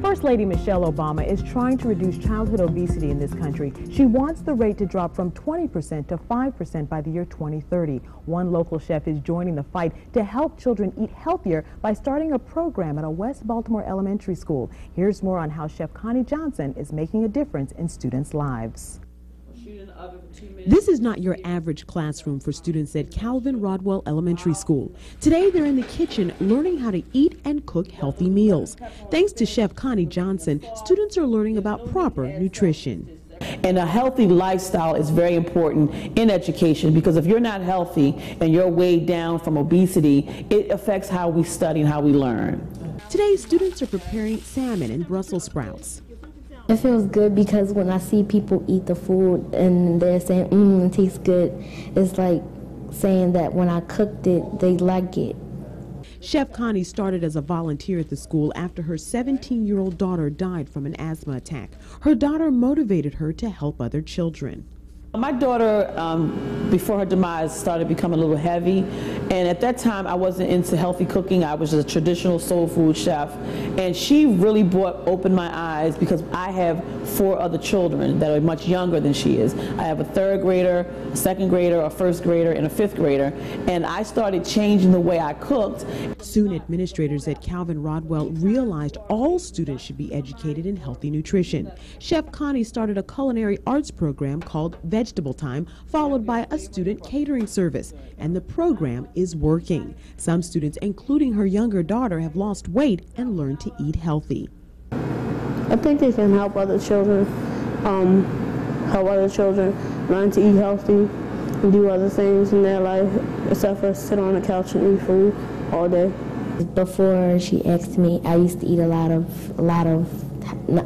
First Lady Michelle Obama is trying to reduce childhood obesity in this country. She wants the rate to drop from 20% to 5% by the year 2030. One local chef is joining the fight to help children eat healthier by starting a program at a West Baltimore elementary school. Here's more on how Chef Connie Johnson is making a difference in students' lives. This is not your average classroom for students at Calvin Rodwell Elementary School. Today they're in the kitchen learning how to eat and cook healthy meals. Thanks to Chef Connie Johnson, students are learning about proper nutrition. And a healthy lifestyle is very important in education, because if you're not healthy and you're weighed down from obesity, it affects how we study and how we learn. Today students are preparing salmon and Brussels sprouts. It feels good because when I see people eat the food and they're saying, it tastes good, it's like saying that when I cooked it, they like it. Chef Connie started as a volunteer at the school after her 17-year-old daughter died from an asthma attack. Her daughter motivated her to help other children. My daughter, before her demise, started becoming a little heavy, and at that time I wasn't into healthy cooking. I was a traditional soul food chef, and she really opened my eyes, because I have 4 other children that are much younger than she is. I have a 3rd grader, a 2nd grader, a 1st grader, and a 5th grader, and I started changing the way I cooked. Soon administrators at Calvin Rodwell realized all students should be educated in healthy nutrition. Chef Connie started a culinary arts program called Vegetable Time, followed by a student catering service, and the program is working. Some students, including her younger daughter, have lost weight and learned to eat healthy. I think they can help other children learn to eat healthy and do other things in their life, except for sit on the couch and eat food all day. Before she asked me, I used to eat a lot of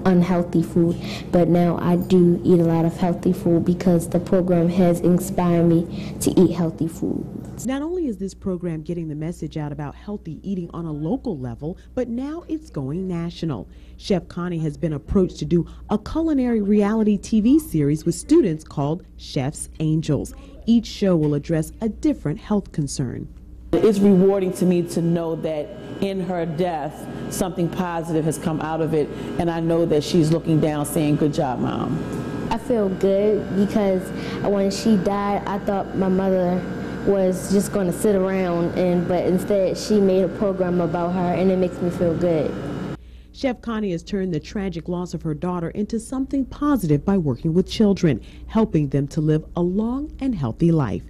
unhealthy food, but now I do eat a lot of healthy food because the program has inspired me to eat healthy food. Not only is this program getting the message out about healthy eating on a local level, but now it's going national. Chef Connie has been approached to do a culinary reality TV series with students called Chef's Angels. Each show will address a different health concern. It's rewarding to me to know that in her death, something positive has come out of it, and I know that she's looking down saying, "Good job, Mom." I feel good because when she died, I thought my mother was just going to sit around, but instead she made a program about her, and it makes me feel good. Chef Connie has turned the tragic loss of her daughter into something positive by working with children, helping them to live a long and healthy life.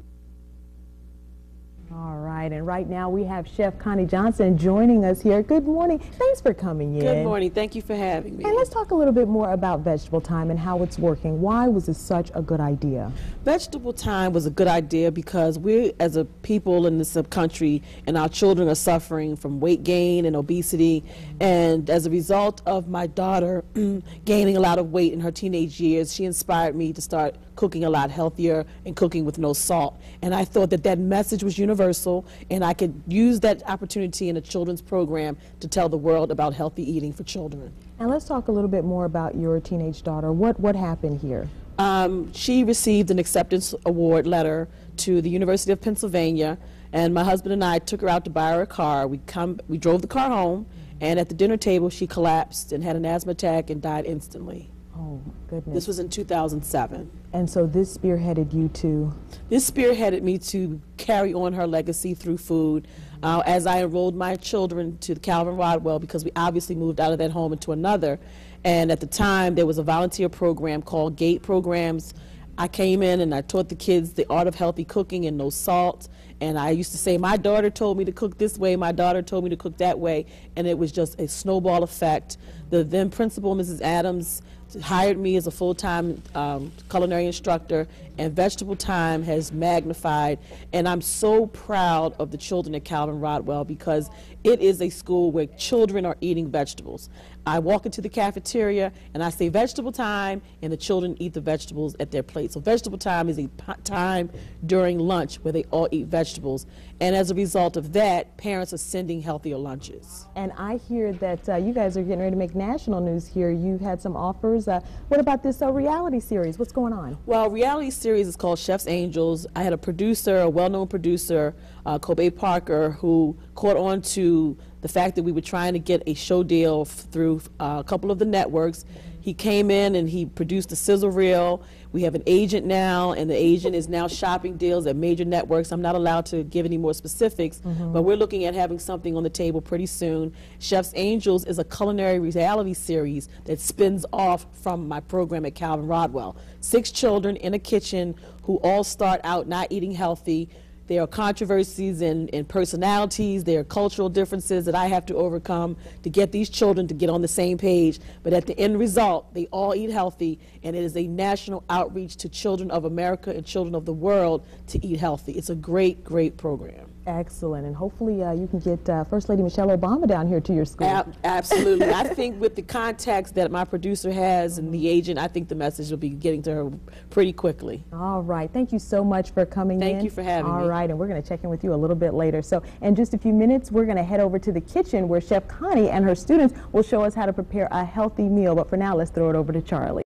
All right, and right now we have Chef Connie Johnson joining us here. Good morning. Thanks for coming in. Good morning. Thank you for having me. And let's talk a little bit more about Vegetable Time and how it's working. Why was this such a good idea? Vegetable Time was a good idea because we, as a people in this country, and our children are suffering from weight gain and obesity. And as a result of my daughter gaining a lot of weight in her teenage years, she inspired me to start cooking a lot healthier and cooking with no salt. And I thought that that message was universal, and I could use that opportunity in a children's program to tell the world about healthy eating for children. And let's talk a little bit more about your teenage daughter. What happened here? She received an acceptance award letter to the University of Pennsylvania, and my husband and I took her out to buy her a car. We drove the car home, and at the dinner table she collapsed and had an asthma attack and died instantly. Oh, goodness. This was in 2007. And so this spearheaded you to? This spearheaded me to carry on her legacy through food. As I enrolled my children to the Calvin Rodwell, because we obviously moved out of that home into another, and at the time there was a volunteer program called GATE programs. I came in and I taught the kids the art of healthy cooking and no salt. And I used to say, my daughter told me to cook this way, my daughter told me to cook that way, and it was just a snowball effect. The then principal, Mrs. Adams, hired me as a full-time culinary instructor, and Vegetable Time has magnified. And I'm so proud of the children at Calvin Rodwell because it is a school where children are eating vegetables. I walk into the cafeteria and I say Vegetable Time, and the children eat the vegetables at their plate. So Vegetable Time is a time during lunch where they all eat vegetables. And as a result of that, parents are sending healthier lunches. And I hear that you guys are getting ready to make national news here. You had some offers viewers. What about this reality series? What's going on? Well, reality series is called Chef's Angels. I had a producer, a well-known producer, Kobe Parker, who caught on to the fact that we were trying to get a show deal through a couple of the networks. He came in and he produced a sizzle reel. We have an agent now, and the agent is now shopping deals at major networks. I'm not allowed to give any more specifics, but we're looking at having something on the table pretty soon. Chef's Angels is a culinary reality series that spins off from my program at Calvin Rodwell. 6 children in a kitchen who all start out not eating healthy. There are controversies and personalities, there are cultural differences that I have to overcome to get these children to get on the same page. But at the end result, they all eat healthy, and it is a national outreach to children of America and children of the world to eat healthy. It's a great, great program. Excellent, and hopefully you can get First Lady Michelle Obama down here to your school. Absolutely. I think with the contacts that my producer has and the agent, I think the message will be getting to her pretty quickly. All right. Thank you so much for coming in. Thank you for having me. All right, and we're going to check in with you a little bit later. So in just a few minutes, we're going to head over to the kitchen where Chef Connie and her students will show us how to prepare a healthy meal. But for now, let's throw it over to Charlie.